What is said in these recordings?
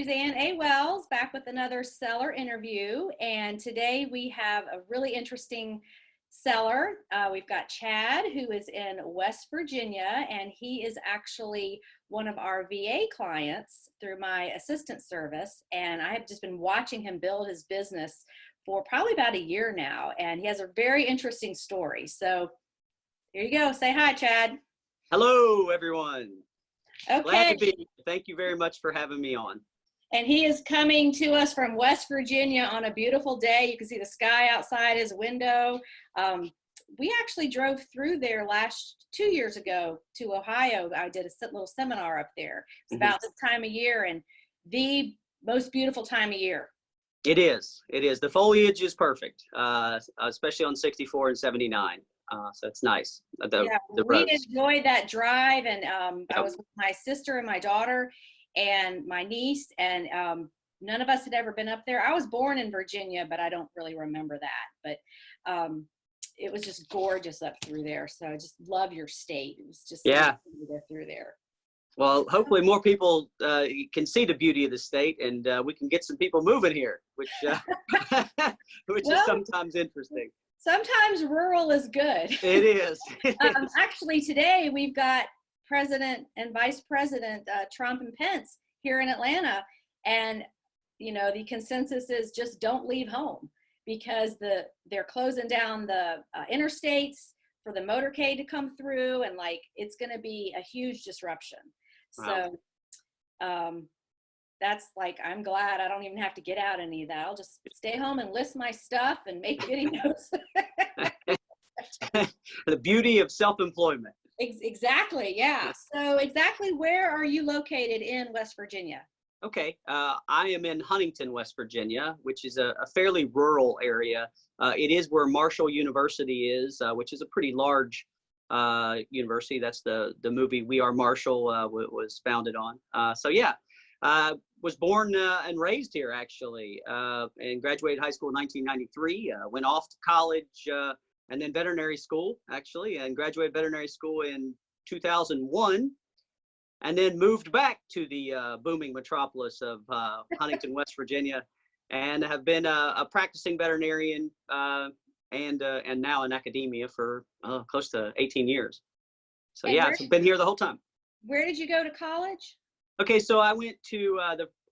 Suzanne A. Wells back with another seller interview, and today we have a really interesting seller. We've got Chad, who is in West Virginia, and he is actually one of our VA clients through my assistant service, and I have just been watching him build his business for probably about a year now, and he has a very interesting story. So here you go. Say hi, Chad. Hello, everyone. Okay. Glad to be here. Thank you very much for having me on. And he is coming to us from West Virginia on a beautiful day. You can see the sky outside his window. We actually drove through there 2 years ago to Ohio. I did a little seminar up there. It's about this time of year, and the most beautiful time of year. It is. It is. The foliage is perfect, especially on 64 and 79. So it's nice. We enjoyed that drive, and I was with my sister and my daughter and my niece, and none of us had ever been up there. I was born in Virginia, but I don't really remember that. But it was just gorgeous up through there. So I just love your state. It was just so to go through there. Well, hopefully more people can see the beauty of the state, and we can get some people moving here, which is sometimes interesting. Sometimes rural is good. It is. Actually, today we've got President and Vice President Trump and Pence here in Atlanta, and the consensus is just don't leave home, because they're closing down the interstates for the motorcade to come through, and it's going to be a huge disruption. Wow. So that's I'm glad I don't even have to get out any of that. I'll just stay home and list my stuff and make videos. The beauty of self-employment. Exactly. Yeah. So exactly where are you located in West Virginia? Okay. I am in Huntington, West Virginia, which is a fairly rural area. It is where Marshall University is, which is a pretty large university. That's the movie We Are Marshall was founded on. So yeah, was born and raised here, actually, and graduated high school in 1993. Went off to college and then veterinary school, actually, and graduated veterinary school in 2001. And then moved back to the booming metropolis of Huntington, West Virginia, and have been a practicing veterinarian and now in academia for close to 18 years. So yeah, I've been here the whole time. Where did you go to college? Okay, so I went to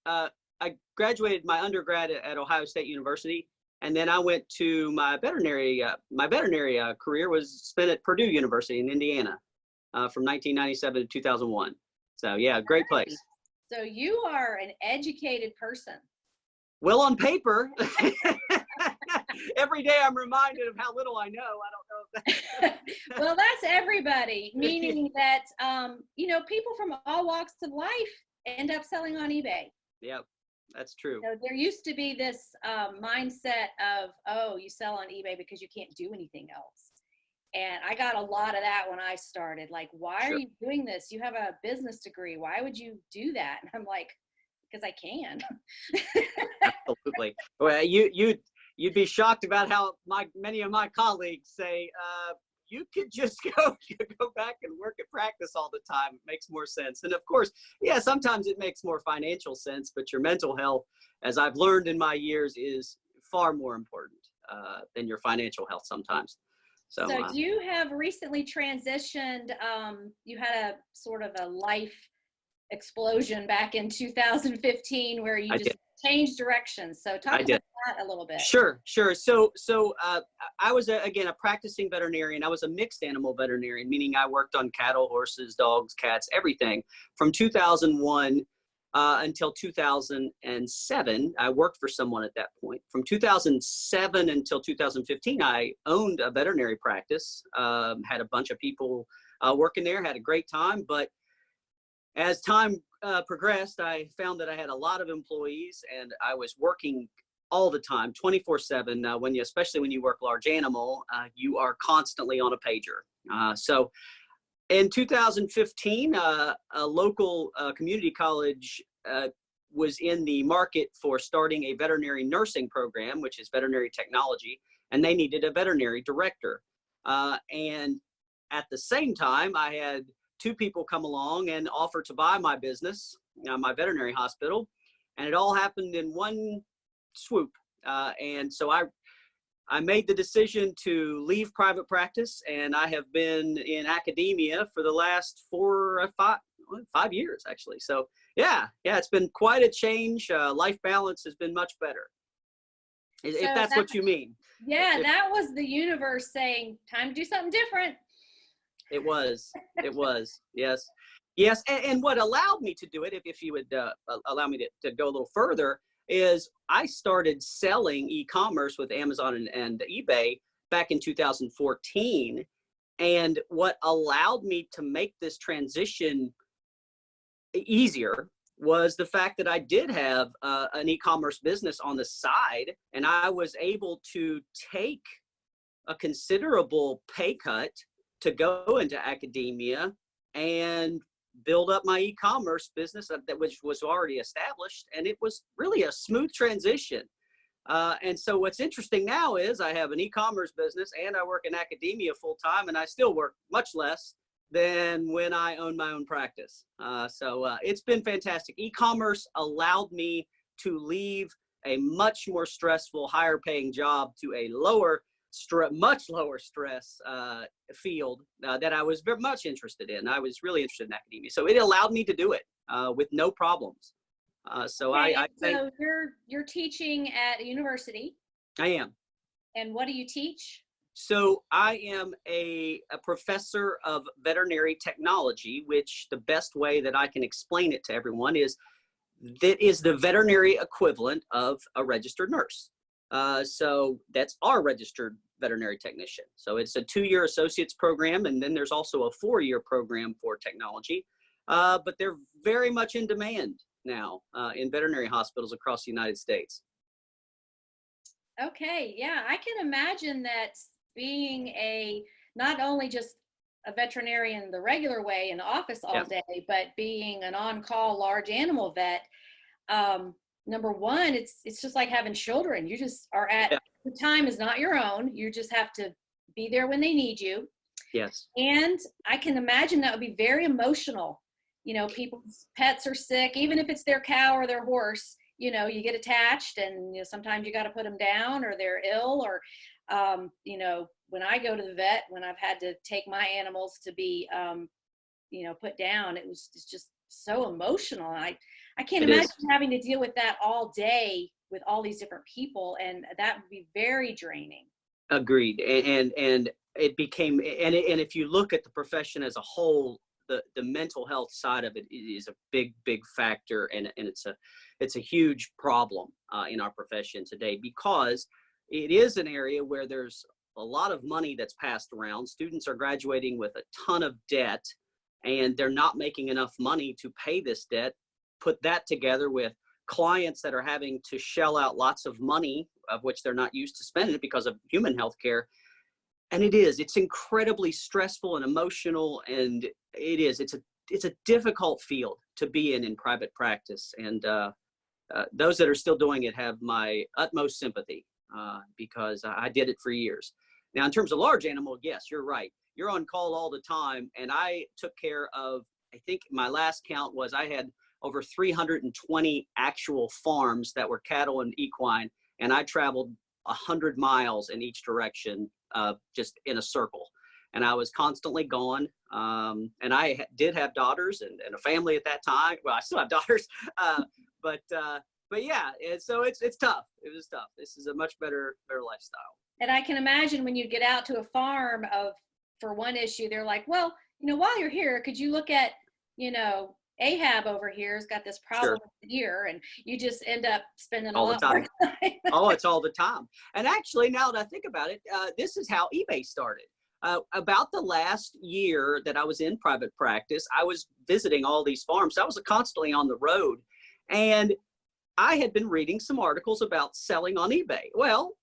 I graduated my undergrad at Ohio State University, and then I went to my veterinary career was spent at Purdue University in Indiana from 1997 to 2001. So yeah, great place. So you are an educated person. Well, on paper. Every day I'm reminded of how little I know. I don't know if Well, that's everybody, meaning that people from all walks of life end up selling on eBay. Yep, that's true. There used to be this mindset of, oh, you sell on eBay because you can't do anything else. And I got a lot of that when I started. Why are you doing this? You have a business degree. Why would you do that? And I'm like, because I can. Absolutely. Well, you'd be shocked about how many of my colleagues say, you could just go back and work at practice all the time. It makes more sense. And of course, yeah, sometimes it makes more financial sense, but your mental health, as I've learned in my years, is far more important than your financial health sometimes. So you have recently transitioned. You had a sort of a life explosion back in 2015 where you just changed directions. So talk about that a little bit. Sure. So I was again a practicing veterinarian. I was a mixed animal veterinarian, meaning I worked on cattle, horses, dogs, cats, everything from 2001 until 2007. I worked for someone at that point. From 2007 until 2015, I owned a veterinary practice, had a bunch of people working there, had a great time. But as time progressed, I found that I had a lot of employees and I was working all the time, 24/7. Especially when you work large animal, you are constantly on a pager. So in 2015, a local community college was in the market for starting a veterinary nursing program, which is veterinary technology, and they needed a veterinary director. And at the same time, I had two people come along and offer to buy my business, my veterinary hospital. And it all happened in one swoop. And so I made the decision to leave private practice, and I have been in academia for the last 5 years, actually. So yeah, it's been quite a change. Life balance has been much better, if that's what you mean. Yeah, that was the universe saying, time to do something different. It was, yes. And what allowed me to do it, if you would allow me to go a little further, is I started selling e-commerce with Amazon and eBay back in 2014. And what allowed me to make this transition easier was the fact that I did have an e-commerce business on the side, and I was able to take a considerable pay cut to go into academia and build up my e-commerce business which was already established. And it was really a smooth transition. And so what's interesting now is I have an e-commerce business and I work in academia full time, and I still work much less than when I owned my own practice. So it's been fantastic. E-commerce allowed me to leave a much more stressful, higher paying job to a much lower stress field that I was very much interested in. I was really interested in academia. So it allowed me to do it with no problems. So you're teaching at a university. I am. And what do you teach? So I am a professor of veterinary technology, which the best way that I can explain it to everyone is that is the veterinary equivalent of a registered nurse. So that's our registered veterinary technician. So it's a 2-year associate's program, and then there's also a 4-year program for technology. But they're very much in demand now in veterinary hospitals across the United States. Okay, yeah, I can imagine that being not only just a veterinarian the regular way in the office all day, but being an on-call large animal vet, number one, it's just like having children. You just are the time is not your own. You just have to be there when they need you. Yes. And I can imagine that would be very emotional. You know, people's pets are sick, even if it's their cow or their horse, you know, you get attached, and sometimes you got to put them down, or they're ill, or when I go to the vet, when I've had to take my animals to be, put down, it's just so emotional. And I can't imagine having to deal with that all day with all these different people, and that would be very draining. Agreed. And it became, and if you look at the profession as a whole, the mental health side of it is a big factor, and it's a huge problem in our profession today, because it is an area where there's a lot of money that's passed around. Students are graduating with a ton of debt, and they're not making enough money to pay this debt. Put that together with clients that are having to shell out lots of money, of which they're not used to spending it because of human health care. And it's incredibly stressful and emotional, and it's a difficult field to be in private practice. And those that are still doing it have my utmost sympathy, because I did it for years. Now, in terms of large animal, yes, you're right. You're on call all the time. And I took care of, I think my last count was I had over 320 actual farms that were cattle and equine. And I traveled 100 miles in each direction, just in a circle. And I was constantly gone. And I did have daughters and a family at that time. Well, I still have daughters, but yeah, and so it's tough. It was tough. This is a much better lifestyle. And I can imagine when you get out to a farm for one issue, they're like, well, while you're here, could you look at, Ahab over here has got this problem here, and you just end up spending all the time. Oh, it's all the time. And actually, now that I think about it, this is how eBay started. About the last year that I was in private practice, I was visiting all these farms. I was constantly on the road, and I had been reading some articles about selling on eBay. Well,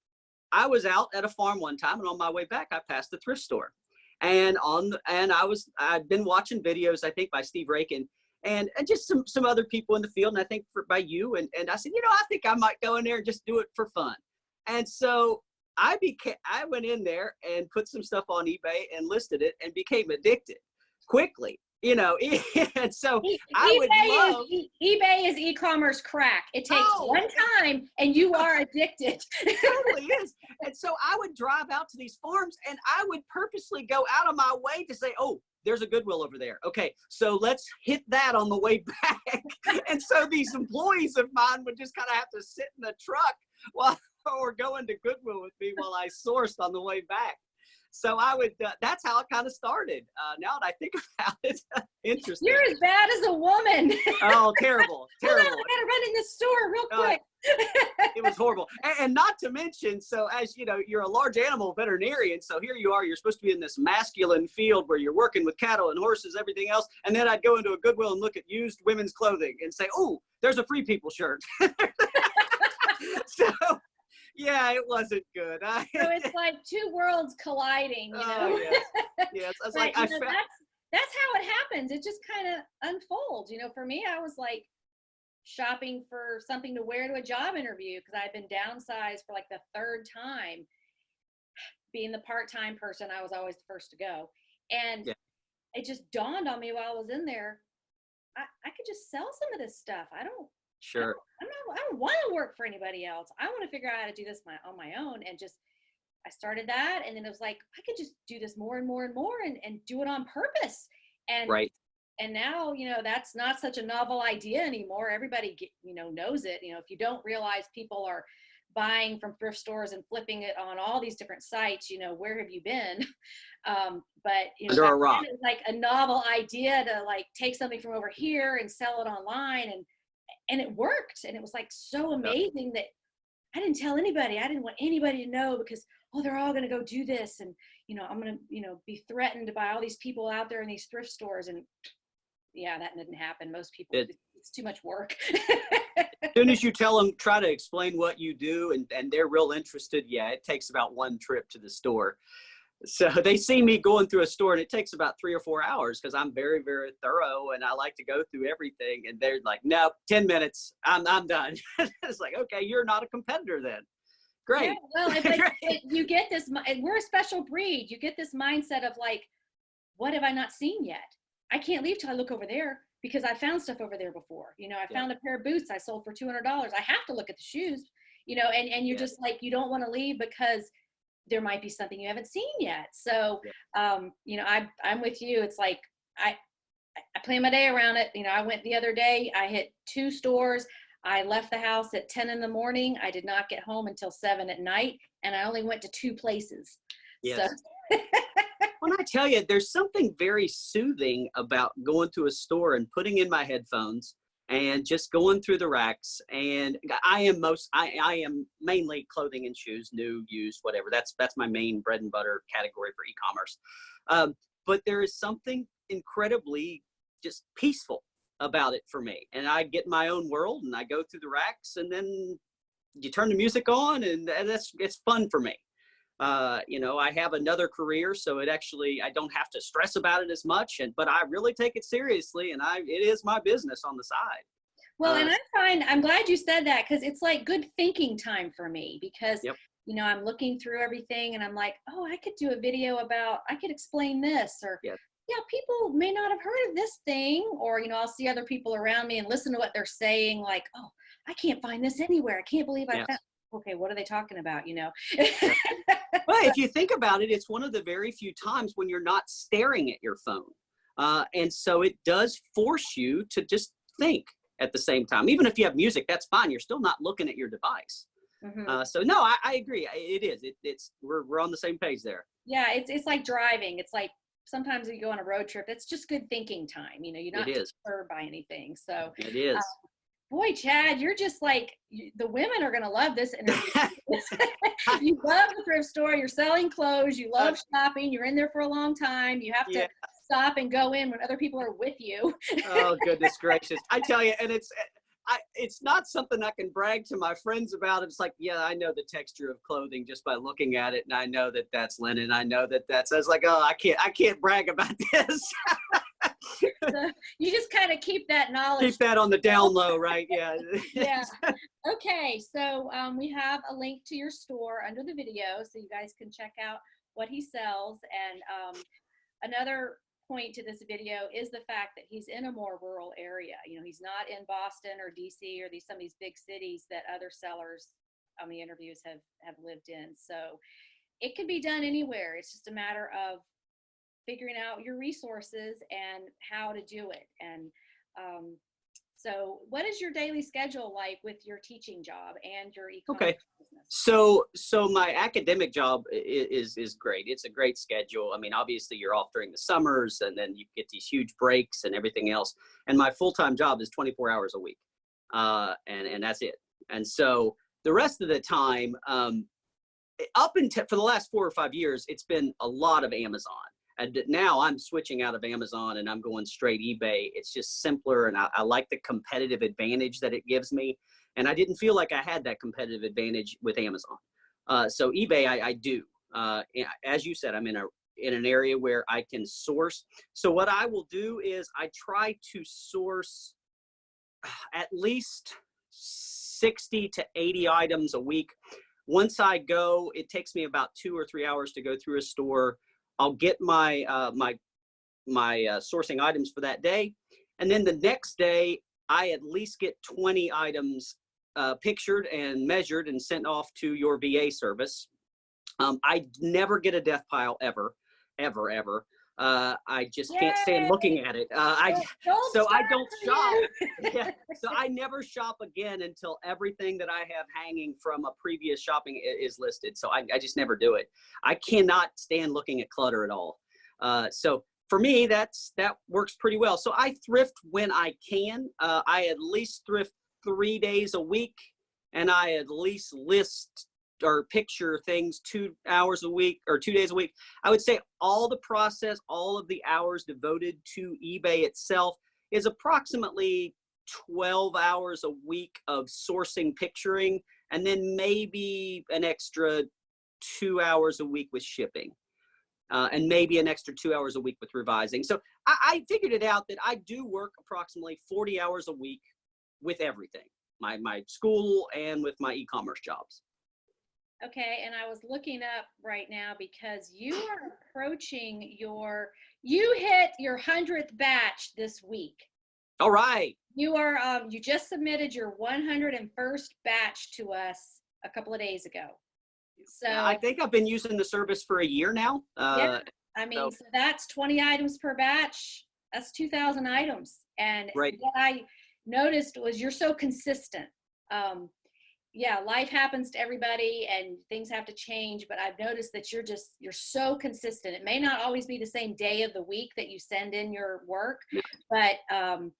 I was out at a farm one time, and on my way back, I passed the thrift store, and I'd been watching videos, I think by Steve Rakin, and just some other people in the field, and I think by you, and I said, I think I might go in there and just do it for fun. And so I went in there and put some stuff on eBay and listed it, and became addicted quickly. you know, and so I would eBay love. eBay is e-commerce crack. It takes Oh, one time and you are addicted. it totally is. And so I would drive out to these farms and I would purposely go out of my way to say, oh, there's a Goodwill over there. Okay, so let's hit that on the way back. And so these employees of mine would just kind of have to sit in the truck while or going to Goodwill with me while I sourced on the way back. So I would, that's how it kind of started. Now that I think about it, interesting. You're as bad as a woman. Oh, terrible, terrible. Hold on, I gotta run in the store real quick. It was horrible. And not to mention, so as you know, you're a large animal veterinarian. So here you are, you're supposed to be in this masculine field where you're working with cattle and horses, everything else. And then I'd go into a Goodwill and look at used women's clothing and say, oh, there's a Free People shirt. So, yeah, it wasn't good. So it's like two worlds colliding, you know? Yes. Yes. I was like, that's how it happens. It just kind of unfolds. You know, for me, I was like shopping for something to wear to a job interview because I'd been downsized for like the third time. Being the part-time person, I was always the first to go. And it just dawned on me while I was in there, I could just sell some of this stuff. I don't want to work for anybody else. I want to figure out how to do this on my own. And just, I started that. And then it was like, I could just do this more and more and more and do it on purpose. And, and now, you know, that's not such a novel idea anymore. Everybody, knows it. You know, if you don't realize people are buying from thrift stores and flipping it on all these different sites, you know, where have you been? But, you know, under a rock. It was like a novel idea to like take something from over here and sell it online. And it worked. And it was like so amazing that I didn't tell anybody. I didn't want anybody to know because, oh, they're all going to go do this. And, you know, I'm going to, you know, be threatened by all these people out there in these thrift stores. And yeah, that didn't happen. Most people, it's too much work. As soon as you tell them, try to explain what you do and they're real interested. Yeah, it takes about one trip to the store. So they see me going through a store and it takes about 3 or 4 hours because I'm very, very thorough and I like to go through everything. And they're like, no, 10 minutes, I'm done. It's like, okay, you're not a competitor then. Great. Yeah, well, you get this, we're a special breed. You get this mindset of like, what have I not seen yet? I can't leave till I look over there because I found stuff over there before. You know, I found a pair of boots I sold for $200. I have to look at the shoes, you know, and you're just like, you don't want to leave because there might be something you haven't seen yet. So, you know, I'm with you. It's like, I plan my day around it. You know, I went the other day, I hit 2 stores. I left the house at 10 in the morning. I did not get home until 7 at night. And I only went to 2 places. Yes. So. When I tell you, there's something very soothing about going to a store and putting in my headphones and just going through the racks. And I am mainly clothing and shoes, new, used, whatever. That's my main bread and butter category for e-commerce. But there is something incredibly just peaceful about it for me. And I get in my own world and I go through the racks and then you turn the music on and it's fun for me. You know, I have another career, so I don't have to stress about it as much, but I really take it seriously and it is my business on the side. Well, and I'm glad you said that because it's like good thinking time for me because, you know, I'm looking through everything and I'm like, oh, I could do a video I could explain this or, people may not have heard of this thing or, you know, I'll see other people around me and listen to what they're saying like, oh, I can't find this anywhere. I can't believe I found okay, what are they talking about, you know? Well, if you think about it, it's one of the very few times when you're not staring at your phone. And so it does force you to just think at the same time. Even if you have music, that's fine. You're still not looking at your device. Mm-hmm. So no, I agree. It is. We're on the same page there. Yeah, it's like driving. It's like sometimes when you go on a road trip, it's just good thinking time. You know, you're not disturbed by anything. So it is. Boy, Chad, you're just like, the women are going to love this interview. You love the thrift store. You're selling clothes. You love shopping. You're in there for a long time. You have to stop and go in when other people are with you. Oh, goodness gracious. I tell you, and it's not something I can brag to my friends about. It's like, yeah, I know the texture of clothing just by looking at it. And I know that that's linen. I know that I was like, oh, I can't brag about this. So you just kind of keep that knowledge. Keep that on the down low, right? Yeah. Yeah. Okay. So we have a link to your store under the video so you guys can check out what he sells. And another point to this video is the fact that he's in a more rural area. You know, he's not in Boston or DC or some of these big cities that other sellers on the interviews have lived in. So it can be done anywhere. It's just a matter of figuring out your resources and how to do it. And so what is your daily schedule like with your teaching job and your e-commerce business? So my academic job is great. It's a great schedule. I mean, obviously you're off during the summers and then you get these huge breaks and everything else. And my full-time job is 24 hours a week. And that's it. And so the rest of the time, up until for the last 4 or 5 years, it's been a lot of Amazon. And now I'm switching out of Amazon and I'm going straight eBay. It's just simpler, and I like the competitive advantage that it gives me. And I didn't feel like I had that competitive advantage with Amazon. So eBay, I do. As you said, I'm in an area where I can source. So what I will do is I try to source at least 60 to 80 items a week. Once I go, it takes me about 2 or 3 hours to go through a store. I'll get my sourcing items for that day. And then the next day, I at least get 20 items pictured and measured and sent off to your VA service. I never get a death pile ever. I just can't stand looking at it. I don't shop. Yeah. So I never shop again until everything that I have hanging from a previous shopping is listed. So I just never do it. I cannot stand looking at clutter at all. So for me, that works pretty well. So I thrift when I can. I at least thrift 3 days a week, and I at least list or picture things 2 hours a week or 2 days a week. I would say all the process, all of the hours devoted to eBay itself is approximately 12 hours a week of sourcing, picturing, and then maybe an extra 2 hours a week with shipping. And maybe an extra 2 hours a week with revising. So I figured it out that I do work approximately 40 hours a week with everything, my school and with my e-commerce jobs. Okay, and I was looking up right now because you are approaching you hit your 100th batch this week. All right. You are, you just submitted your 101st batch to us a couple of days ago. So I think I've been using the service for a year now. Yeah, I mean, so that's 20 items per batch. That's 2,000 items. And right. What I noticed was you're so consistent. Yeah, life happens to everybody and things have to change, but I've noticed that you're so consistent. It may not always be the same day of the week that you send in your work, but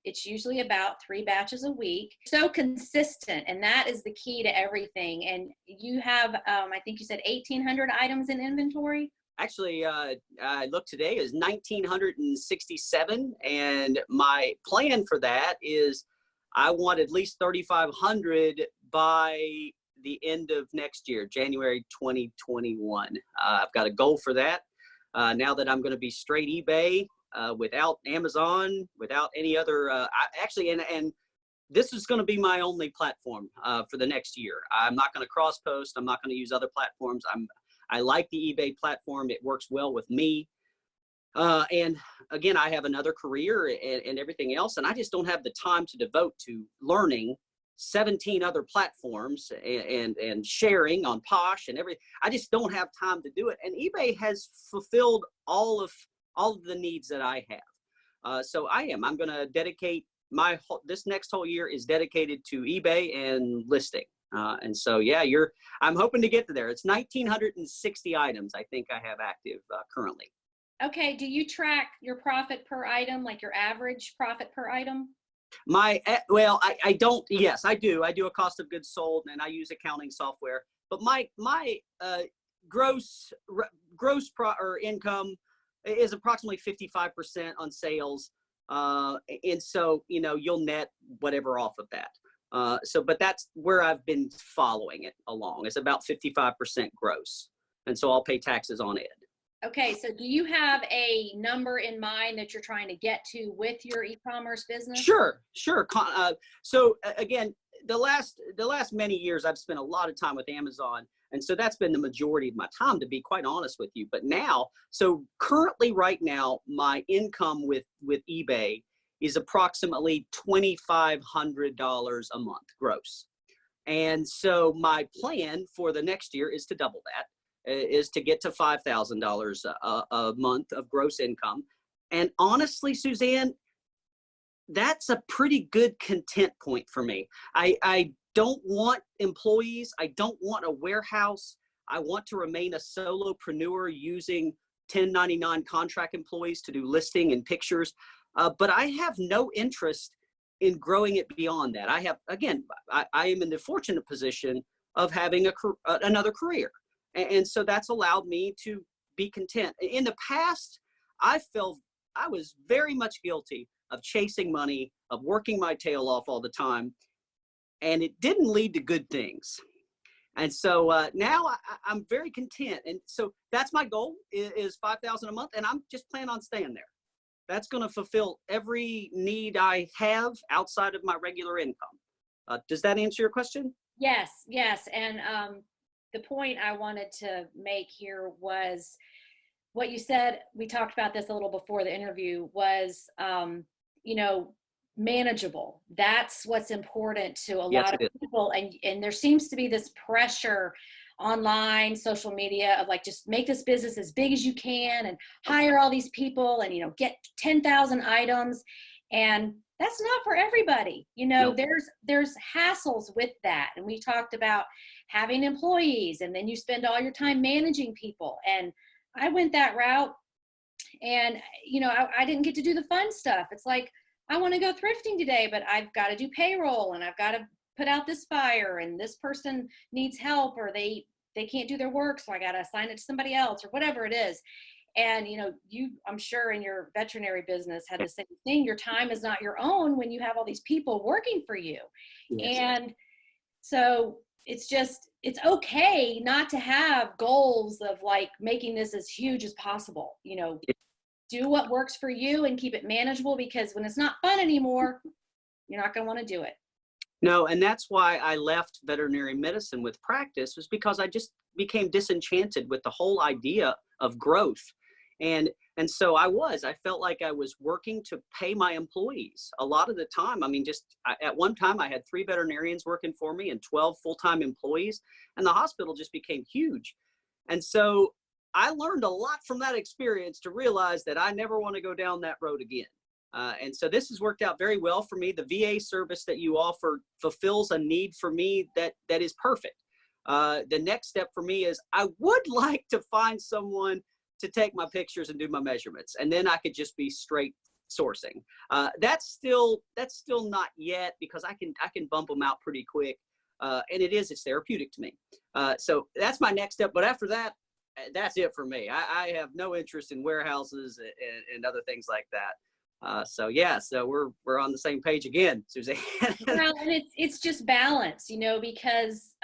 it's usually about 3 batches a week. So consistent, and that is the key to everything. And you have, I think you said 1,800 items in inventory? Actually, I looked today, is 1,967, and my plan for that is I want at least 3,500 by the end of next year, January 2021. I've got a goal for that. Now that I'm going to be straight eBay, without Amazon, without any other, and this is going to be my only platform for the next year. I'm not going to cross post. I'm not going to use other platforms. I like the eBay platform. It works well with me. And again, I have another career and everything else, and I just don't have the time to devote to learning 17 other platforms and sharing on Posh and everything. I just don't have time to do it. And eBay has fulfilled all of the needs that I have. So I'm going to dedicate this next whole year is dedicated to eBay and listing. And so, yeah, I'm hoping to get to there. It's 1,960 items I think I have active currently. Okay. Do you track your profit per item, like your average profit per item? I don't. Yes, I do. I do a cost of goods sold, and I use accounting software. But my gross income is approximately 55% on sales, and so you'll net whatever off of that. But that's where I've been following it along. It's about 55% gross, and so I'll pay taxes on it. Okay, so do you have a number in mind that you're trying to get to with your e-commerce business? Sure. So again, the last many years, I've spent a lot of time with Amazon. And so that's been the majority of my time, to be quite honest with you. But now, so currently right now, my income with eBay is approximately $2,500 a month gross. And so my plan for the next year is to double that, is to get to $5,000 a month of gross income. And honestly, Suzanne, that's a pretty good content point for me. I don't want employees. I don't want a warehouse. I want to remain a solopreneur using 1099 contract employees to do listing and pictures. But I have no interest in growing it beyond that. I have, again, I am in the fortunate position of having another career. And so that's allowed me to be content. In the past, I was very much guilty of chasing money, of working my tail off all the time. And it didn't lead to good things. And so now I'm very content. And so that's my goal, is $5,000 a month. And I'm just planning on staying there. That's going to fulfill every need I have outside of my regular income. Does that answer your question? Yes, yes. And the point I wanted to make here was what you said. We talked about this a little before the interview, was, manageable. That's what's important to a lot of people. And there seems to be this pressure online, social media, of like, just make this business as big as you can and hire all these people and, get 10,000 items. And that's not for everybody. Nope. There's hassles with that. And we talked about having employees, and then you spend all your time managing people. And I went that route, and, I didn't get to do the fun stuff. It's like, I want to go thrifting today, but I've got to do payroll, and I've got to put out this fire, and this person needs help, or they can't do their work, so I got to assign it to somebody else, or whatever it is. And, I'm sure in your veterinary business had the same thing. Your time is not your own when you have all these people working for you. Yes. And so it's okay not to have goals of like making this as huge as possible. Do what works for you and keep it manageable, because when it's not fun anymore, you're not going to want to do it. No, and that's why I left veterinary medicine with practice, was because I just became disenchanted with the whole idea of growth. And so I felt like I was working to pay my employees a lot of the time. I mean, at one time I had 3 veterinarians working for me and 12 full-time employees, and the hospital just became huge. And so I learned a lot from that experience to realize that I never want to go down that road again. And so this has worked out very well for me. The VA service that you offer fulfills a need for me that is perfect. The next step for me is I would like to find someone to take my pictures and do my measurements, and then I could just be straight sourcing. That's still not yet, because I can bump them out pretty quick. And it's therapeutic to me. So that's my next step. But after that, that's it for me. I have no interest in warehouses and other things like that. So we're on the same page again, Suzanne. Well, and it's just balance, because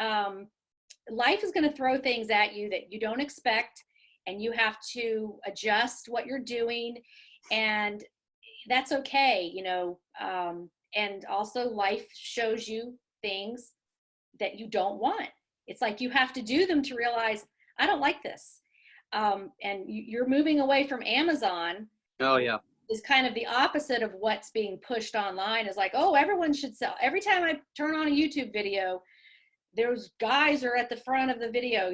life is going to throw things at you that you don't expect, and you have to adjust what you're doing, and that's okay, and also life shows you things that you don't want. It's like you have to do them to realize, I don't like this. And you're moving away from Amazon. Oh, yeah. Is kind of the opposite of what's being pushed online. Is like, oh, everyone should sell. Every time I turn on a YouTube video, those guys are at the front of the video,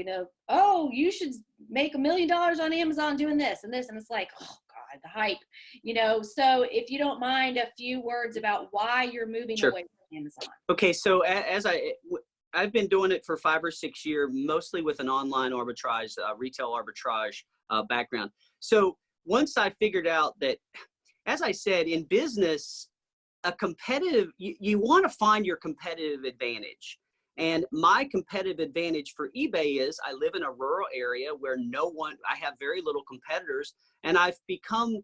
oh, you should make $1 million on Amazon doing this and this. And it's like, oh God, the hype, so if you don't mind, a few words about why you're moving Sure. away from Amazon. Okay. So I've been doing it for 5 or 6 years, mostly with an online arbitrage, retail arbitrage background. So once I figured out that, as I said, in business, you want to find your competitive advantage. And my competitive advantage for eBay is I live in a rural area where I have very little competitors, and I've become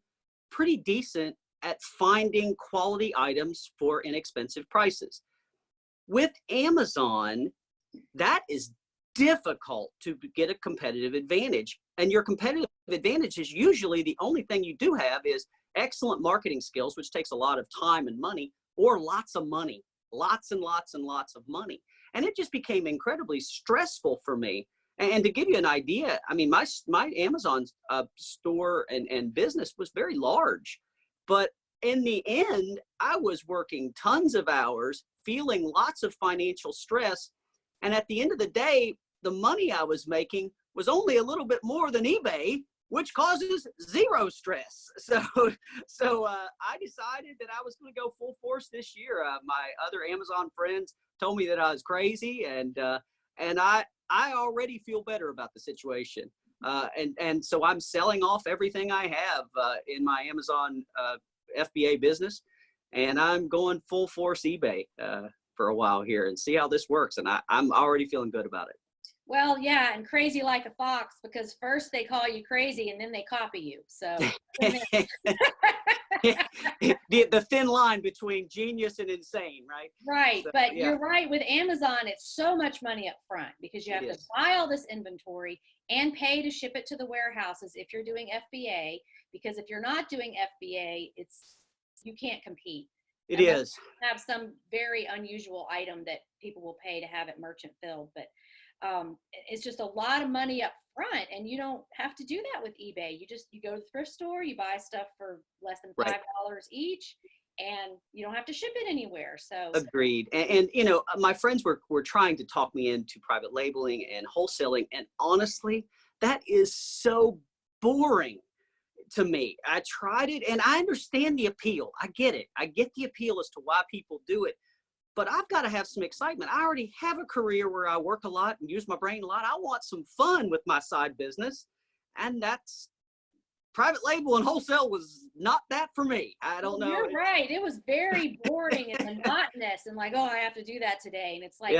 pretty decent at finding quality items for inexpensive prices. With Amazon, that is difficult to get a competitive advantage. And your competitive advantage is usually the only thing you do have is excellent marketing skills, which takes a lot of time and money, or lots of money, lots and lots and lots of money. And it just became incredibly stressful for me And to give you an idea, I mean, my Amazon store and business was very large, but in the end, I was working tons of hours, feeling lots of financial stress. And at the end of the day, the money I was making was only a little bit more than eBay, which causes zero stress. So I decided that I was going to go full force this year. My other Amazon friends told me that I was crazy, and I already feel better about the situation. And so I'm selling off everything I have in my Amazon FBA business, and I'm going full force eBay for a while here and see how this works. And I'm already feeling good about it. Well, yeah, and crazy like a fox, because first they call you crazy and then they copy you. So the thin line between genius and insane, right? Right. So, but yeah. You're right. With Amazon, it's so much money up front because you have to buy all this inventory and pay to ship it to the warehouses if you're doing FBA. Because if you're not doing FBA, you can't compete. It is. Have some very unusual item that people will pay to have it merchant filled, but it's just a lot of money up front, and you don't have to do that with eBay. You go to the thrift store, you buy stuff for less than $5 each, and you don't have to ship it anywhere. So agreed. And you know, my friends were trying to talk me into private labeling and wholesaling, and honestly, that is so boring to me. I tried it, and I understand the appeal. I get it. I get the appeal as to why people do it. But I've got to have some excitement. I already have a career where I work a lot and use my brain a lot. I want some fun with my side business. And that's private label and wholesale was not that for me. I don't know. You're right. It was very boring and monotonous and like, oh, I have to do that today. And it's like,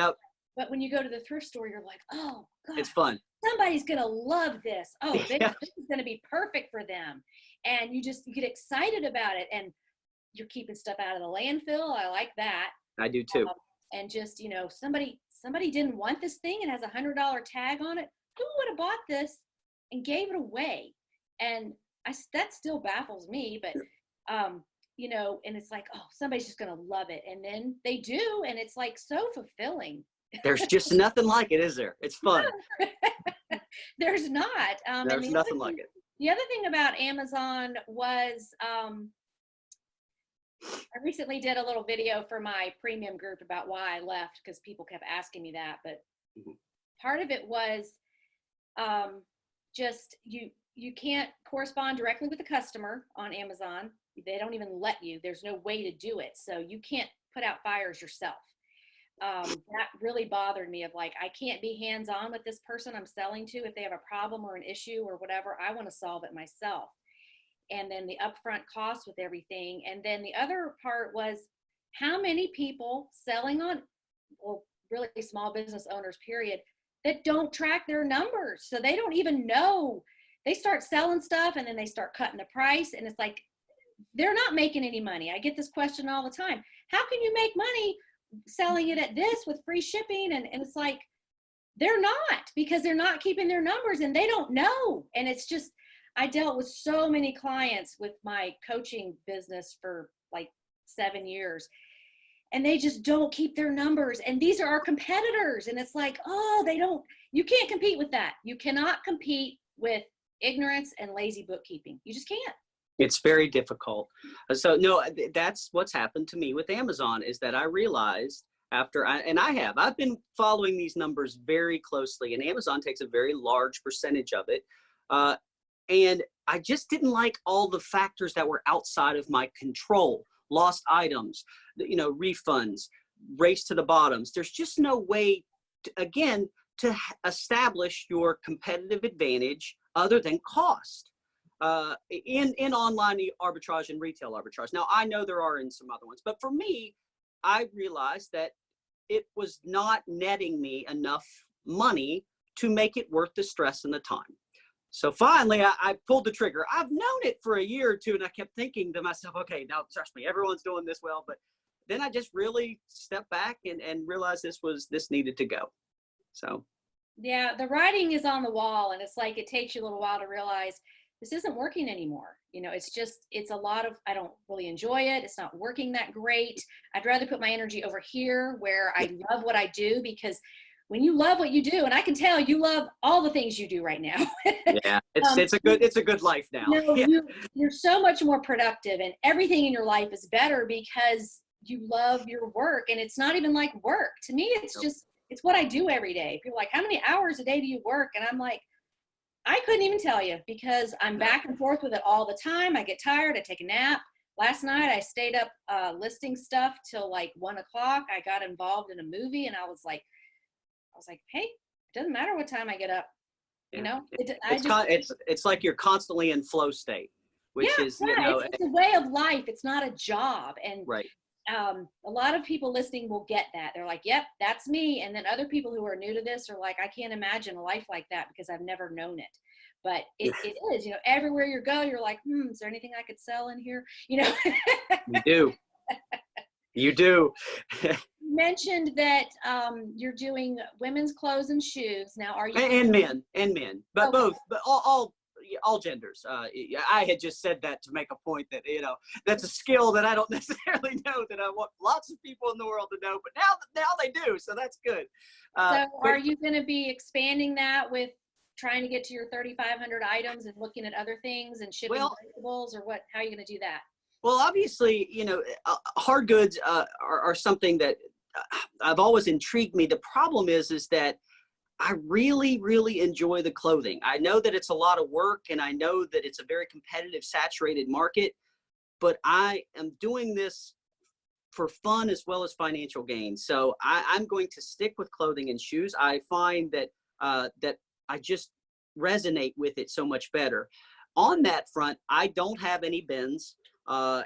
but when you go to the thrift store, you're like, oh, God, it's fun. Somebody's going to love this. Oh, this is going to be perfect for them. And you get excited about it. And you're keeping stuff out of the landfill. I like that. I do too. And just, somebody didn't want this thing and has a $100 tag on it. Who would have bought this and gave it away? And that still baffles me, but, and it's like, oh, somebody's just going to love it. And then they do. And it's like so fulfilling. There's just nothing like it, is there? It's fun. There's not. There's nothing like it. The other thing about Amazon was, I recently did a little video for my premium group about why I left, because people kept asking me that. But part of it was just you can't correspond directly with the customer on Amazon. They don't even let you. There's no way to do it. So you can't put out fires yourself. That really bothered me, of like, I can't be hands-on with this person I'm selling to. If they have a problem or an issue or whatever, I want to solve it myself. And then the upfront cost with everything. And then the other part was how many people selling on, well, really small business owners, period, that don't track their numbers. So they don't even know. They start selling stuff and then they start cutting the price. And it's like, they're not making any money. I get this question all the time. How can you make money selling it at this with free shipping? And it's like, they're not, because they're not keeping their numbers and they don't know. And it's just, I dealt with so many clients with my coaching business for like 7 years, and they just don't keep their numbers. And these are our competitors. And it's like, oh, you can't compete with that. You cannot compete with ignorance and lazy bookkeeping. You just can't. It's very difficult. So no, that's what's happened to me with Amazon, is that I realized I've been following these numbers very closely, and Amazon takes a very large percentage of it. And I just didn't like all the factors that were outside of my control. Lost items, refunds, race to the bottoms. There's just no way, to establish your competitive advantage other than cost in online arbitrage and retail arbitrage. Now, I know there are in some other ones, but for me, I realized that it was not netting me enough money to make it worth the stress and the time. So finally, I pulled the trigger. I've known it for a year or two, and I kept thinking to myself, okay, now trust me, everyone's doing this well. But then I just really stepped back and realized this needed to go. So. Yeah, the writing is on the wall, and it's like it takes you a little while to realize this isn't working anymore. It's a lot of, I don't really enjoy it. It's not working that great. I'd rather put my energy over here where I love what I do, because when you love what you do, and I can tell you love all the things you do right now. Yeah, it's a good life now. You know, Yeah. you're so much more productive, and everything in your life is better because you love your work. And it's not even like work to me. It's just, it's what I do every day. People are like, how many hours a day do you work? And I'm like, I couldn't even tell you, because I'm back and forth with it all the time. I get tired. I take a nap. Last night I stayed up listing stuff till like 1 o'clock. I got involved in a movie, and I was like, hey, it doesn't matter what time I get up. You know, it's like you're constantly in flow state, which is, you know, it's a way of life. It's not a job. And right. A lot of people listening will get that. They're like, yep, that's me. And then other people who are new to this are like, I can't imagine a life like that because I've never known it. But it is, you know, everywhere you go, you're like, is there anything I could sell in here? You know, you do. You do. You mentioned that you're doing women's clothes and shoes. Now, are you and men, but both, but all genders. I had just said that to make a point that, you know, that's a skill that I don't necessarily know that I want lots of people in the world to know, but now they do, so that's good. So are you going to be expanding that with trying to get to your 3,500 items and looking at other things and shipping vegetables, or what? How are you going to do that? Well, obviously, you know, hard goods are something that I've always intrigued me. The problem is that I really, really enjoy the clothing. I know that it's a lot of work, and I know that it's a very competitive, saturated market, but I am doing this for fun as well as financial gain. So I'm going to stick with clothing and shoes. I find that that I just resonate with it so much better. On that front, I don't have any bins,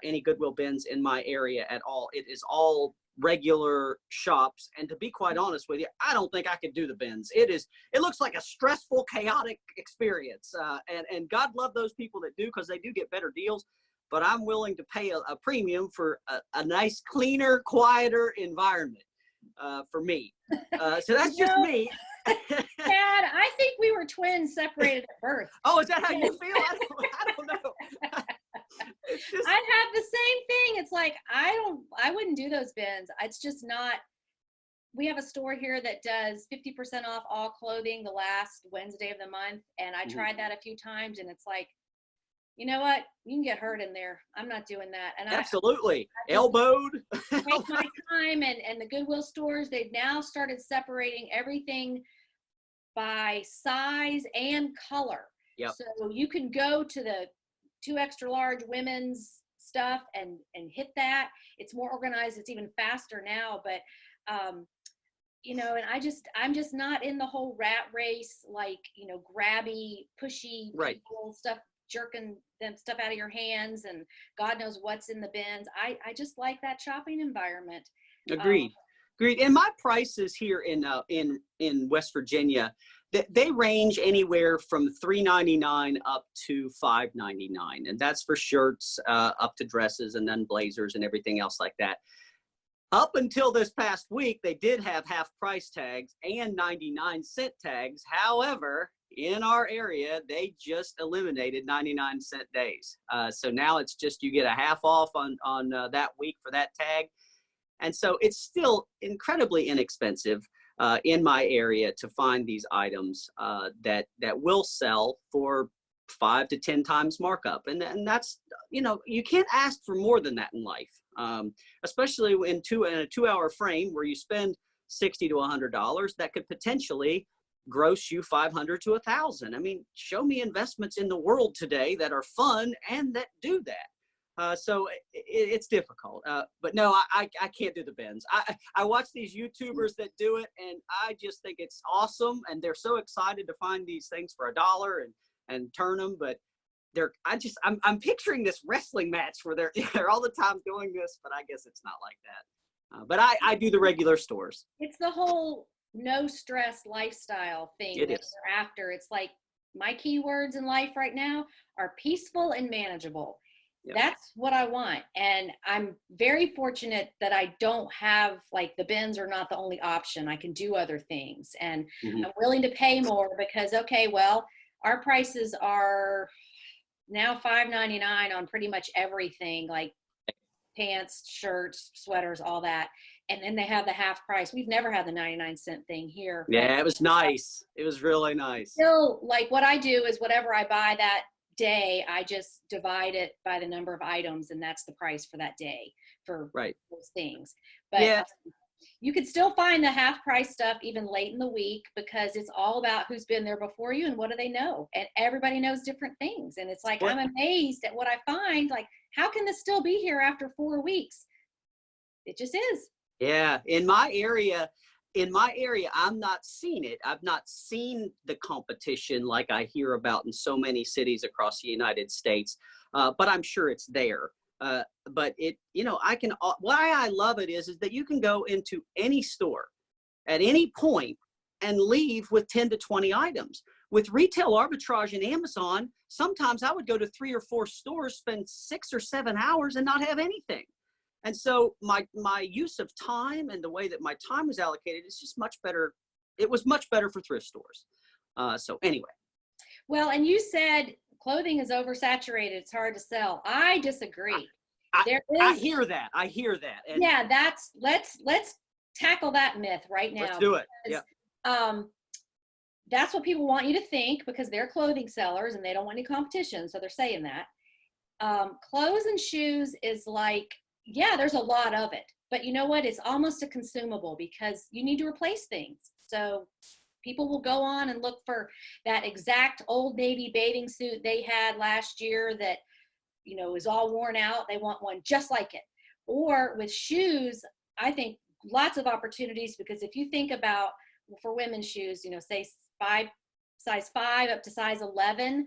any Goodwill bins in my area at all. It is all regular shops, and to be quite honest with you, I don't think I could do the bins. It looks like a stressful, chaotic experience, and God love those people that do, because they do get better deals, but I'm willing to pay a premium for a nice, cleaner, quieter environment for me. So that's just me. Dad, I think we were twins separated at birth. Oh, is that how you feel? I don't know. I have the same thing. It's like, I wouldn't do those bins. It's just not. We have a store here that does 50% off all clothing the last Wednesday of the month. And I tried that a few times, and it's like, you know what? You can get hurt in there. I'm not doing that. And absolutely. Elbowed. Take my time. And the Goodwill stores, they've now started separating everything by size and color. Yep. So you can go to the 2 extra large women's stuff and hit that. It's more organized. It's even faster now. But you know, and I'm just not in the whole rat race, like, you know, grabby, pushy people, stuff, jerking them stuff out of your hands, and God knows what's in the bins. I just like that shopping environment. Agreed. And my prices here in West Virginia, they range anywhere from $3.99 up to $5.99, and that's for shirts up to dresses, and then blazers and everything else like that. Up until this past week, they did have half price tags and 99-cent tags. However, in our area, they just eliminated 99-cent days. So now it's just, you get a half off on that week for that tag. And so it's still incredibly inexpensive in my area to find these items that will sell for 5 to 10 times markup. And that's, you know, you can't ask for more than that in life, especially in a 2-hour frame where you spend $60 to $100, that could potentially gross you $500 to $1,000. I mean, show me investments in the world today that are fun and that do that. So it's difficult, but no, I can't do the bins. I watch these YouTubers that do it, and I just think it's awesome, and they're so excited to find these things for $1 and turn them. But I'm picturing this wrestling match where they're all the time doing this, but I guess it's not like that. But I do the regular stores. It's the whole no stress lifestyle thing that they're after. It's like, my keywords in life right now are peaceful and manageable. Yep. That's what I want. And I'm very fortunate that I don't have, like, the bins are not the only option. I can do other things, and I'm willing to pay more because, okay, well, our prices are now $5.99 on pretty much everything. Like, pants, shirts, sweaters, all that. And then they have the half price. We've never had the 99-cent thing here. Yeah, it was nice. It was really nice. Still, like what I do is whatever I buy that day, I just divide it by the number of items, and that's the price for that day for those things. But yeah. You could still find the half price stuff even late in the week, because it's all about who's been there before you and what do they know. And everybody knows different things. And it's like, I'm amazed at what I find. Like, how can this still be here after 4 weeks? It just is. Yeah. In my area, I'm not seeing it. I've not seen the competition like I hear about in so many cities across the United States. But I'm sure it's there. But it, why I love it is that you can go into any store at any point and leave with 10 to 20 items. With retail arbitrage and Amazon, sometimes I would go to 3 or 4 stores, spend 6 or 7 hours and not have anything. And so my use of time and the way that my time was allocated is just much better. It was much better for thrift stores. So anyway. Well, and you said clothing is oversaturated. It's hard to sell. I disagree. I hear that. And yeah, let's tackle that myth right now. Let's do it. Yeah. That's what people want you to think, because they're clothing sellers and they don't want any competition. So they're saying that. Clothes and shoes is like, yeah, there's a lot of it, but you know what? It's almost a consumable, because you need to replace things. So people will go on and look for that exact Old Navy bathing suit they had last year that, is all worn out. They want one just like it. Or with shoes, I think lots of opportunities, because if you think about, for women's shoes, say size 5 up to size 11,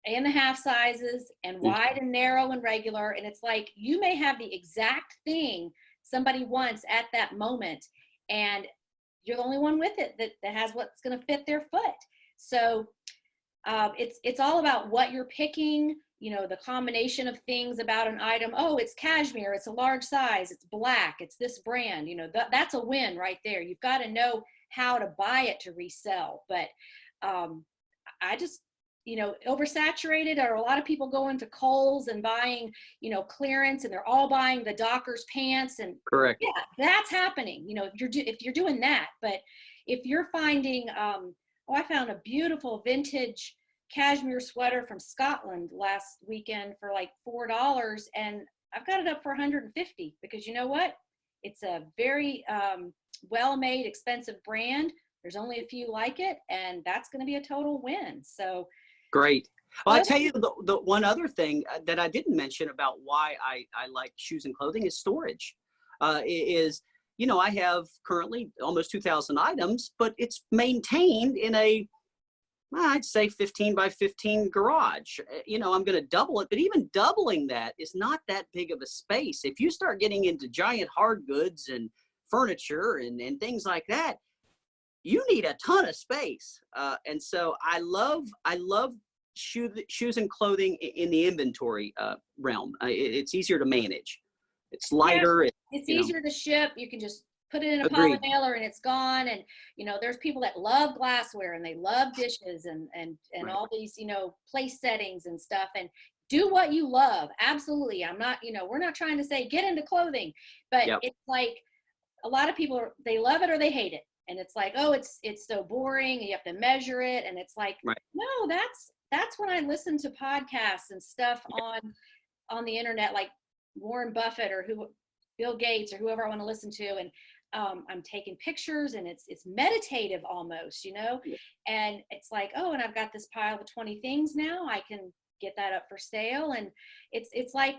and the half sizes, and wide and narrow and regular. And it's like, you may have the exact thing somebody wants at that moment, and you're the only one with it that has what's going to fit their foot. So it's all about what you're picking, the combination of things about an item. Oh, it's cashmere, it's a large size, it's black, it's this brand, that's a win right there. You've got to know how to buy it to resell. But I just, oversaturated, or a lot of people going to Kohl's and buying, clearance, and they're all buying the Dockers pants. And correct. Yeah, that's happening. If you're doing that. But if you're finding, I found a beautiful vintage cashmere sweater from Scotland last weekend for like $4, and I've got it up for $150, because you know what? It's a very well-made, expensive brand. There's only a few like it, and that's going to be a total win. So great. Well, I'll tell you the one other thing that I didn't mention about why I like shoes and clothing is storage. I have currently almost 2,000 items, but it's maintained in I'd say 15 by 15 garage. I'm going to double it, but even doubling that is not that big of a space. If you start getting into giant hard goods and furniture and things like that, you need a ton of space. And so I love shoes and clothing in the inventory realm. It's easier to manage. It's lighter. Yeah, it's easier to ship. You can just put it in a poly mailer and it's gone. And, there's people that love glassware and they love dishes and right. all these, place settings and stuff. And do what you love. Absolutely. I'm not, we're not trying to say get into clothing, but It's like a lot of people, they love it or they hate it. And it's like, oh, it's so boring, and you have to measure it. And it's like, no, that's when I listen to podcasts and stuff on the internet, like Warren Buffett or Bill Gates or whoever I want to listen to. And I'm taking pictures, and it's meditative almost, and it's like, oh, and I've got this pile of 20 things now. I can get that up for sale. And it's like,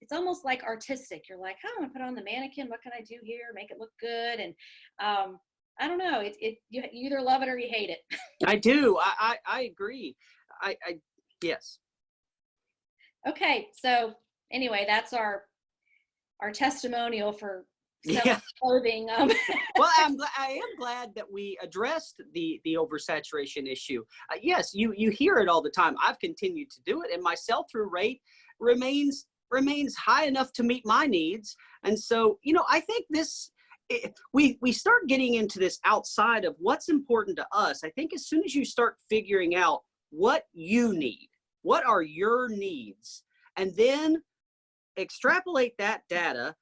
it's almost like artistic. You're like, oh, I'm gonna put on the mannequin. What can I do here? Make it look good. And I don't know. You either love it or you hate it. I do. I agree. Yes. Okay. So anyway, that's our testimonial for selling clothing. Well, I am glad that we addressed the oversaturation issue. Yes, you hear it all the time. I've continued to do it, and my sell-through rate remains high enough to meet my needs. And so, I think we start getting into this outside of what's important to us. I think as soon as you start figuring out what you need, what are your needs, and then extrapolate that data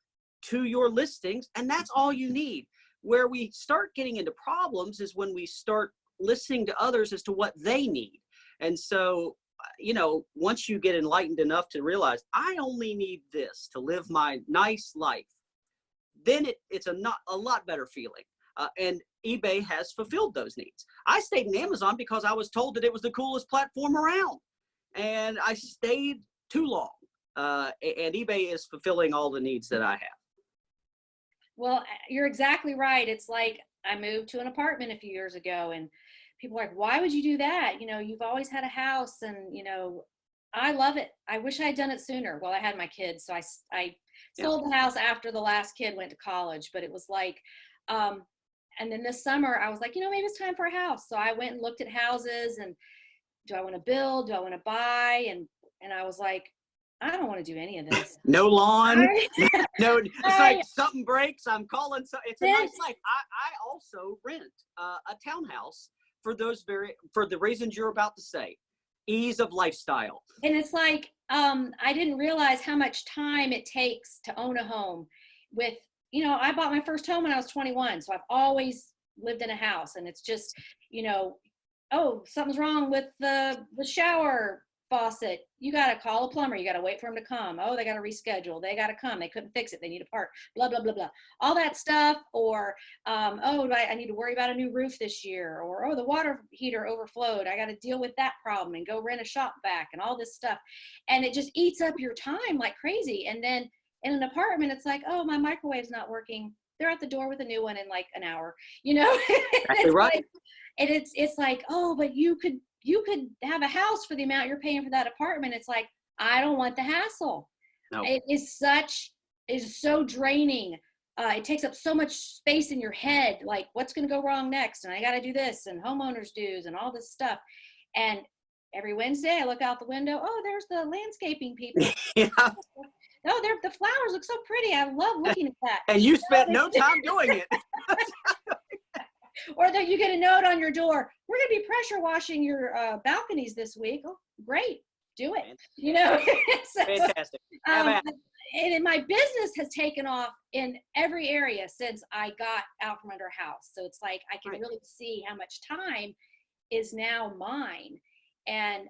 to your listings, and that's all you need. Where we start getting into problems is when we start listening to others as to what they need. And so, once you get enlightened enough to realize I only need this to live my nice life, then it's a lot better feeling. And eBay has fulfilled those needs. I stayed in Amazon because I was told that it was the coolest platform around, and I stayed too long. And eBay is fulfilling all the needs that I have. Well, you're exactly right. It's like I moved to an apartment a few years ago, and people are like, why would you do that? You've always had a house, and, I love it. I wish I had done it sooner. Well, I had my kids, so I sold the house after the last kid went to college, but it was like, and then this summer I was like, maybe it's time for a house. So I went and looked at houses, and do I want to build? Do I want to buy? And I was like, I don't want to do any of this. No lawn. No, it's like something breaks, I'm calling. So it's a nice life. I also rent a townhouse for the reasons you're about to say. Ease of lifestyle. And it's like, I didn't realize how much time it takes to own a home. With, I bought my first home when I was 21. So I've always lived in a house, and it's just, oh, something's wrong with the shower faucet. You got to call a plumber. You got to wait for him to come. Oh, they got to reschedule. They got to come. They couldn't fix it. They need a part, blah, blah, blah, blah. All that stuff. Or, oh, I need to worry about a new roof this year. Or, oh, the water heater overflowed. I got to deal with that problem and go rent a shop vac and all this stuff. And it just eats up your time like crazy. And then in an apartment, it's like, oh, my microwave's not working. They're at the door with a new one in like an hour, Exactly right. Like, and it's like, oh, but you could have a house for the amount you're paying for that apartment. It's like, I don't want the hassle. No. It is so draining. It takes up so much space in your head. Like, what's going to go wrong next? And I got to do this, and homeowners dues and all this stuff. And every Wednesday I look out the window. Oh, there's the landscaping people. Yeah. Oh, the flowers look so pretty. I love looking at that. And you spent no time doing it. Or that you get a note on your door, we're going to be pressure washing your balconies this week. Oh, great. Do it. So, Fantastic. And my business has taken off in every area since I got out from under house. So it's like, I can really see how much time is now mine. And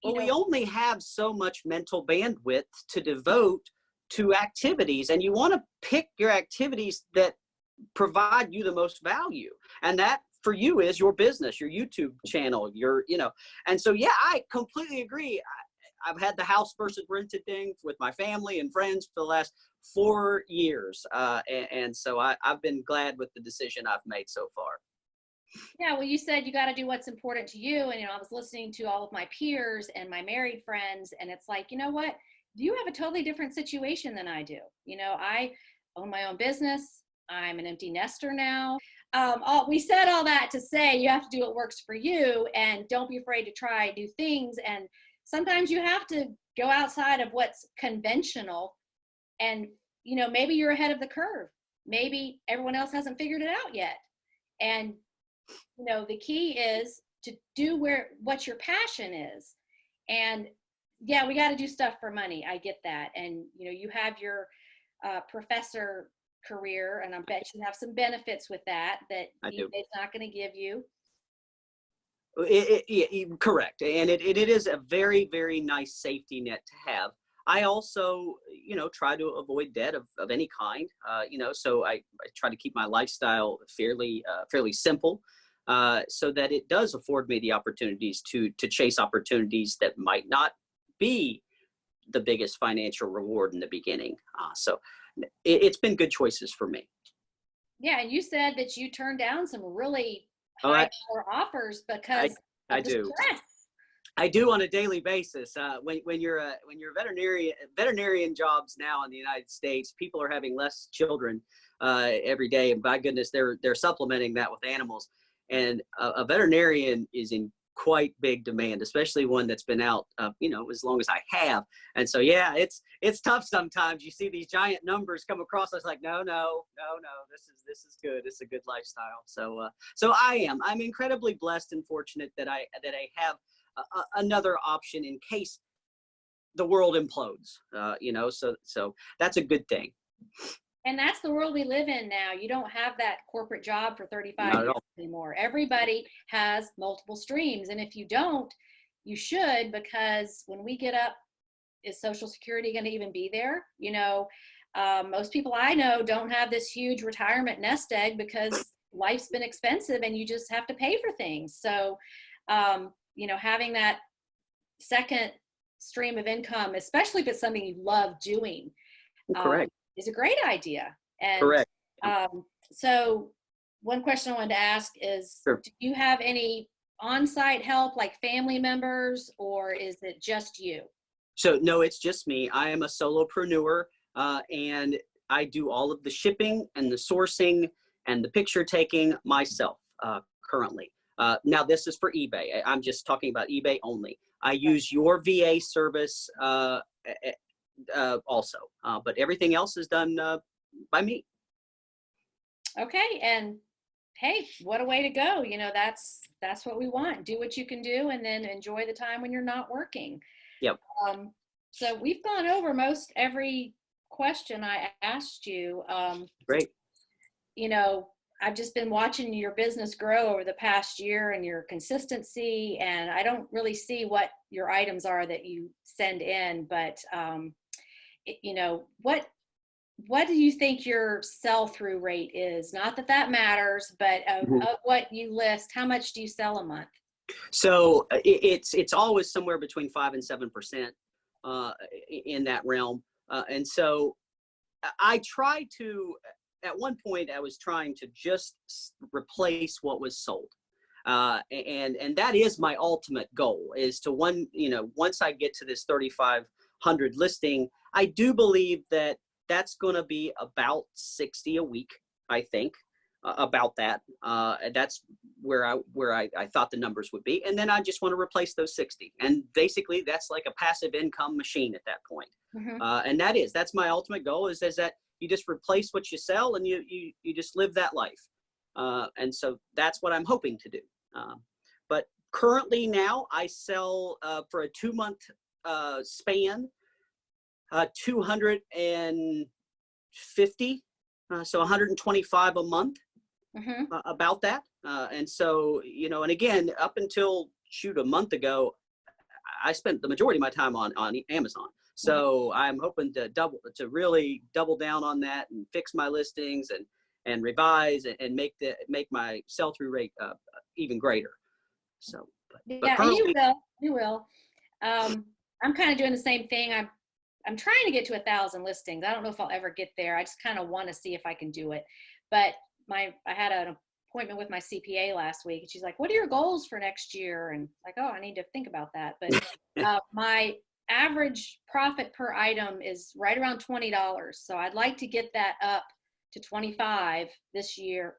we only have so much mental bandwidth to devote to activities, and you want to pick your activities that provide you the most value. And that for you is your business, your YouTube channel, and so, yeah, I completely agree. I've had the house versus rented thing with my family and friends for the last 4 years. And so I've been glad with the decision I've made so far. Yeah, well, you said you got to do what's important to you. And, I was listening to all of my peers and my married friends, and it's like, you know what? You have a totally different situation than I do. I own my own business. I'm an empty nester now. We said all that to say you have to do what works for you, and don't be afraid to try new things. And sometimes you have to go outside of what's conventional, and, maybe you're ahead of the curve. Maybe everyone else hasn't figured it out yet. And, the key is to do what your passion is. And yeah, we got to do stuff for money. I get that. And, you have your professor career, and I bet you have some benefits with that eBay's not going to give you. Correct. And it is a very, very nice safety net to have. I also, try to avoid debt of any kind, so I try to keep my lifestyle fairly simple, so that it does afford me the opportunities to chase opportunities that might not be the biggest financial reward in the beginning. So it's been good choices for me. Yeah. And you said that you turned down some really high offers because of the stress. I do on a daily basis. When you're veterinarian jobs now in the United States, people are having less children every day, and by goodness, they're supplementing that with animals. And a veterinarian is in quite big demand, especially one that's been out, as long as I have. And so, yeah, it's tough sometimes. You see these giant numbers come across. I was like, no, this is good. It's a good lifestyle. So I'm incredibly blessed and fortunate that I have another option in case the world implodes, so that's a good thing. And that's the world we live in now. You don't have that corporate job for 35 Not at years all. anymore. Everybody has multiple streams. And if you don't, you should, because when we get up, is Social Security going to even be there? Most people I know don't have this huge retirement nest egg because life's been expensive and you just have to pay for things. So, having that second stream of income, especially if it's something you love doing, Correct. is a great idea. And Correct. so one question I wanted to ask is, Sure. Do you have any on-site help, like family members, or is it just you? So no, it's just me. I am a solopreneur, and I do all of the shipping and the sourcing and the picture taking myself currently. Now this is for eBay. I'm just talking about eBay only. I use your VA service also, but everything else is done by me. Okay, and hey, what a way to go. That's what we want. Do what you can do and then enjoy the time when you're not working. Yep. So we've gone over most every question I asked you. Great. I've just been watching your business grow over the past year and your consistency, and I don't really see what your items are that you send in, but what do you think your sell-through rate is? Not that that matters, but of what you list, how much do you sell a month? So it's always somewhere between 5 and 7% in that realm, and so I try to. At one point, I was trying to just replace what was sold, and that is my ultimate goal. Is to once I get to this 3,500 listing, I do believe that that's going to be about 60 a week. I think about that. That's where I thought the numbers would be, and then I just want to replace those 60. And basically, that's like a passive income machine at that point. And that's my ultimate goal. Is that you just replace what you sell and you just live that life. And so that's what I'm hoping to do. But currently now I sell for a 2-month span, 250, so 125 a month, about that. And so, and again, up until a month ago, I spent the majority of my time on Amazon. So I'm hoping to really double down on that and fix my listings and revise and make my sell-through rate even greater. So, but currently, you will. I'm kind of doing the same thing. I'm trying to get to 1,000 listings. I don't know if I'll ever get there. I just kind of want to see if I can do it. But I had an appointment with my CPA last week, and she's like, "What are your goals for next year?" And like, "Oh, I need to think about that." But my average profit per item is right around $20. So I'd like to get that up to 25 this year,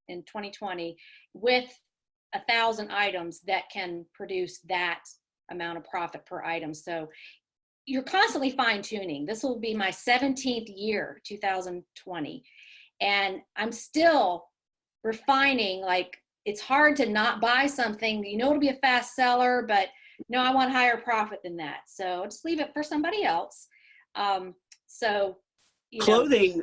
in 2020, with 1,000 items that can produce that amount of profit per item. So you're constantly fine tuning. This will be my 17th year, 2020. And I'm still refining. Like, it's hard to not buy something. It'll be a fast seller, but no, I want higher profit than that. So I'll just leave it for somebody else. Clothing,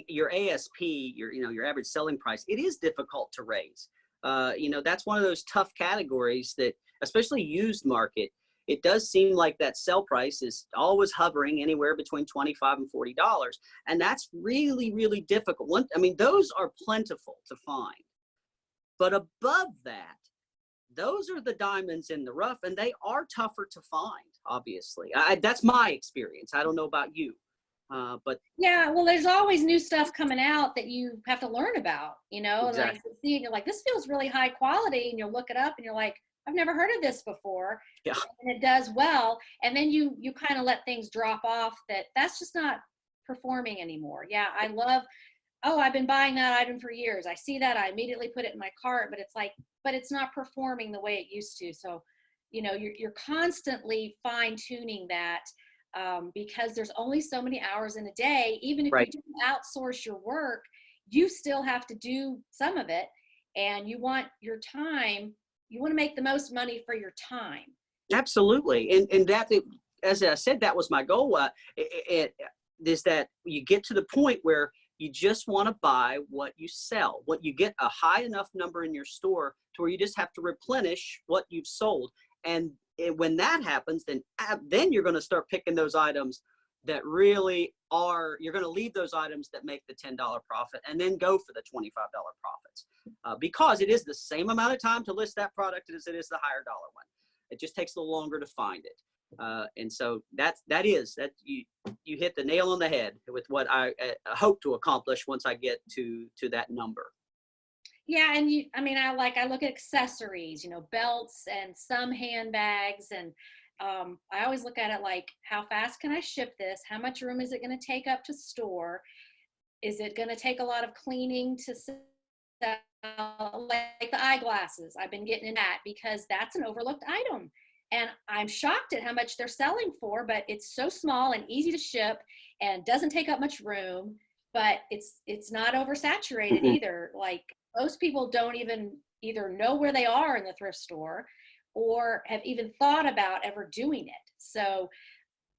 your ASP, your average selling price, it is difficult to raise. That's one of those tough categories that, especially used market, it does seem like that sell price is always hovering anywhere between $25 and $40. And that's really, really difficult. Those are plentiful to find. But above that, those are the diamonds in the rough, and they are tougher to find, obviously. That's my experience. I don't know about you. But yeah, well, there's always new stuff coming out that you have to learn about, Exactly. and you're like, this feels really high quality, and you'll look it up and you're like, I've never heard of this before. Yeah. And it does well. And then you kind of let things drop off that's just not performing anymore. Yeah, I've been buying that item for years. I see that, I immediately put it in my cart, but it's not performing the way it used to. So, you're constantly fine tuning that, because there's only so many hours in a day. Even if Right. you do outsource your work, you still have to do some of it, and you want your time. You want to make the most money for your time. Absolutely. And that as I said, that was my goal. Is that you get to the point where you just want to buy what you sell. What you get a high enough number in your store to where you just have to replenish what you've sold. And when that happens, then you're going to start picking those items that really are, you're going to leave those items that make the $10 profit and then go for the $25 profits, because it is the same amount of time to list that product as it is the higher dollar one. It just takes a little longer to find it. And so that you hit the nail on the head with what I hope to accomplish once I get to that number. Yeah, and I look at accessories, belts and some handbags, and I always look at it like, how fast can I ship this? How much room is it going to take up to store? Is it going to take a lot of cleaning to sell? Like the eyeglasses, I've been getting in that because that's an overlooked item. And I'm shocked at how much they're selling for, but it's so small and easy to ship and doesn't take up much room, but it's not oversaturated either. Like, most people don't even either know where they are in the thrift store or have even thought about ever doing it. So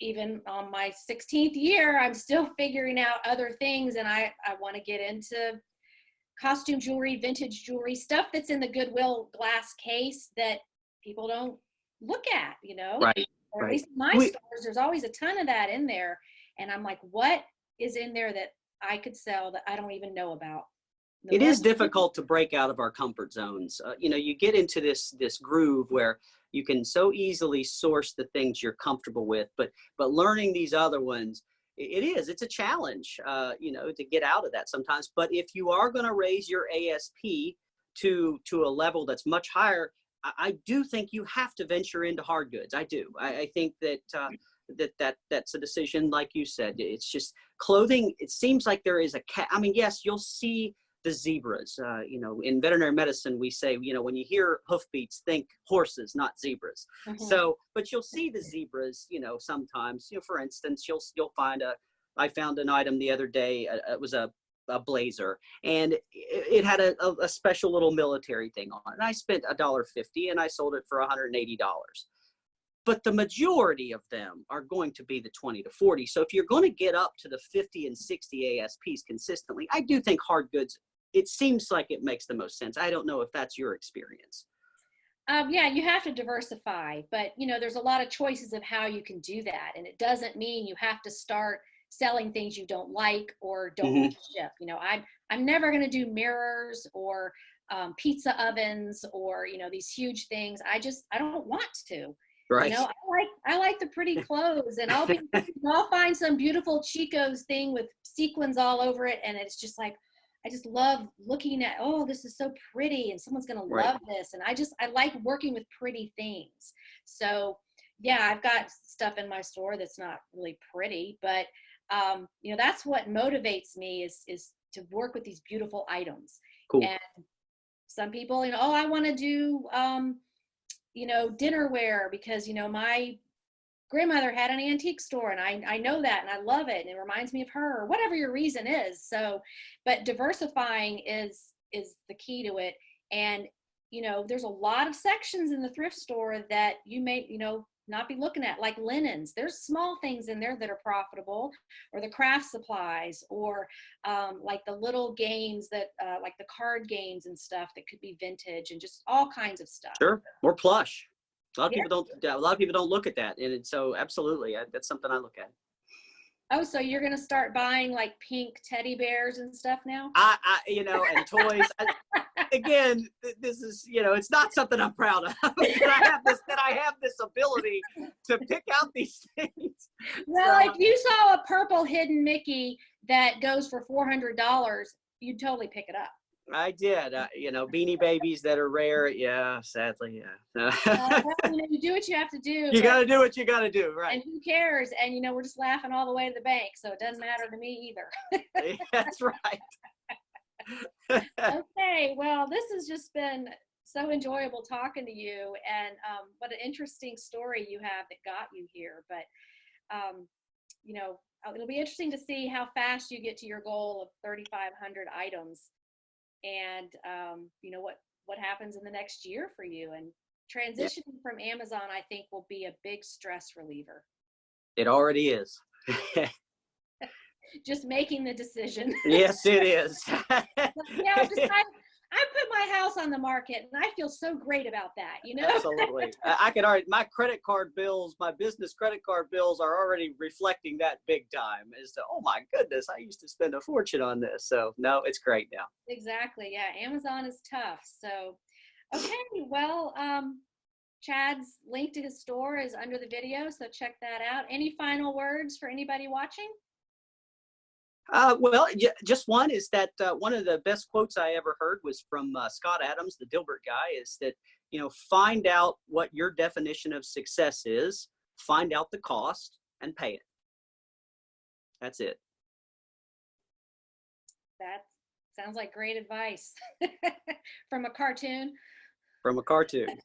even on my 16th year, I'm still figuring out other things, and I want to get into costume jewelry, vintage jewelry, stuff that's in the Goodwill glass case that people don't look at, Right. Or at least in my stores, there's always a ton of that in there. And I'm like, what is in there that I could sell that I don't even know about? It is difficult to break out of our comfort zones. You get into this groove where you can so easily source the things you're comfortable with, but learning these other ones, it's a challenge, to get out of that sometimes. But if you are going to raise your ASP to a level that's much higher, I do think you have to venture into hard goods. I do. I think that's a decision, like you said. It's just clothing. It seems like there is yes, you'll see the zebras. In veterinary medicine, we say, when you hear hoofbeats, think horses, not zebras. So, but you'll see the zebras, sometimes. For instance, you'll find I found an item the other day. It was a blazer, and it had a special little military thing on it. And I spent $1.50 and I sold it for $180. But the majority of them are going to be the 20 to 40. So if you're going to get up to the 50 and 60 ASPs consistently, I do think hard goods, it seems like it makes the most sense. I don't know if that's your experience. Yeah, you have to diversify, but there's a lot of choices of how you can do that. And it doesn't mean you have to start selling things you don't like or don't want to ship. I'm never going to do mirrors or pizza ovens or, these huge things. I don't want to. Right. I like the pretty clothes, and I'll find some beautiful Chico's thing with sequins all over it, and it's just like, I just love looking at, oh, this is so pretty, and someone's going to love this. And I like working with pretty things. So yeah, I've got stuff in my store that's not really pretty, but that's what motivates me is to work with these beautiful items. Cool. And some people, I want to do, dinnerware because, my grandmother had an antique store, and I know that, and I love it, and it reminds me of her, or whatever your reason is. So, but diversifying is the key to it. And, there's a lot of sections in the thrift store that you may, not be looking at, like linens. There's small things in there that are profitable, or the craft supplies, or like the little games that like the card games and stuff that could be vintage, and just all kinds of stuff. Sure. Or plush. A lot of people don't look at that. And so absolutely, that's something I look at. Oh, so you're going to start buying like pink teddy bears and stuff now? And toys. Again, this is, it's not something I'm proud of. that I have this ability to pick out these things. Well, if you saw a purple hidden Mickey that goes for $400, you'd totally pick it up. I did. Beanie Babies that are rare. Yeah, sadly, yeah. You do what you have to do. You got to do what you got to do, right? And who cares? And, we're just laughing all the way to the bank, so it doesn't matter to me either. That's right. Okay, well, this has just been so enjoyable talking to you, and what an interesting story you have that got you here. But, it'll be interesting to see how fast you get to your goal of 3,500 items. And what happens in the next year for you, and transitioning from Amazon, I think, will be a big stress reliever. It already is. Just making the decision. Yes, it is. Yeah, I put my house on the market and I feel so great about that, you know? Absolutely. I could already, my credit card bills, my business credit card bills are already reflecting that big time as to, oh my goodness, I used to spend a fortune on this. So no, it's great now. Exactly. Yeah. Amazon is tough. So, okay. Well, Chad's link to his store is under the video. So check that out. Any final words for anybody watching? Well, just one is that one of the best quotes I ever heard was from Scott Adams, the Dilbert guy, is that, find out what your definition of success is, find out the cost, and pay it. That's it. That sounds like great advice from a cartoon. From a cartoon.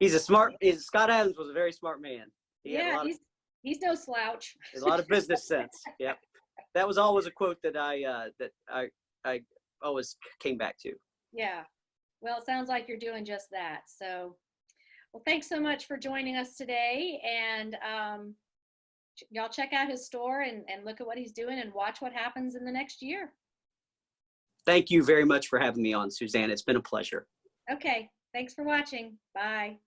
Scott Adams was a very smart man. Yeah, he's no slouch. A lot of business sense. Yep. That was always a quote that I always came back to. Yeah. Well, it sounds like you're doing just that. So, well, thanks so much for joining us today. And y'all check out his store and look at what he's doing and watch what happens in the next year. Thank you very much for having me on, Suzanne. It's been a pleasure. Okay. Thanks for watching. Bye.